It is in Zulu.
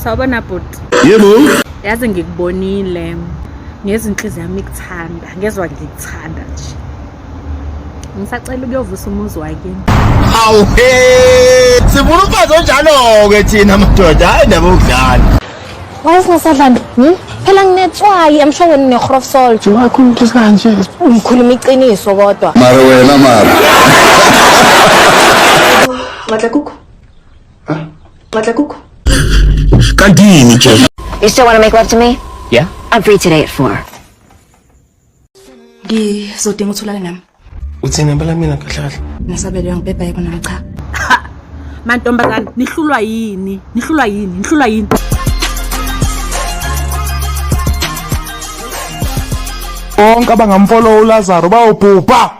Sawubona bhuti. Yebo. Yazi ngikubonile ngezinhliziyo yami ikuthanda, ngezwe ngikuthanda nje. Ngisacela ukuyovusa umuzi wakini. Awu he! Sifuna umfazi onjalo ke thina madoda, hayi ndaba ukudlala. Wayesingasadlani? Phela nginetswayi emshweni nekhrof salt. Wakhuluma ukuthi kanje. Ngikhuluma iqiniso kodwa. Mara wena mara. Matla kuku. Matla kuku. Kantini nje. You still want to make love to me? Yeah. I'm free today at 4. Ngizodinga uthulale nami. Uthina phela mina kahle kahle. Nasabele uyangibhebha yiko nami cha. Mantombazane, nihlulwa yini? Nihlulwa yini? Bonke abangamfollow uLazaro bawubhubha.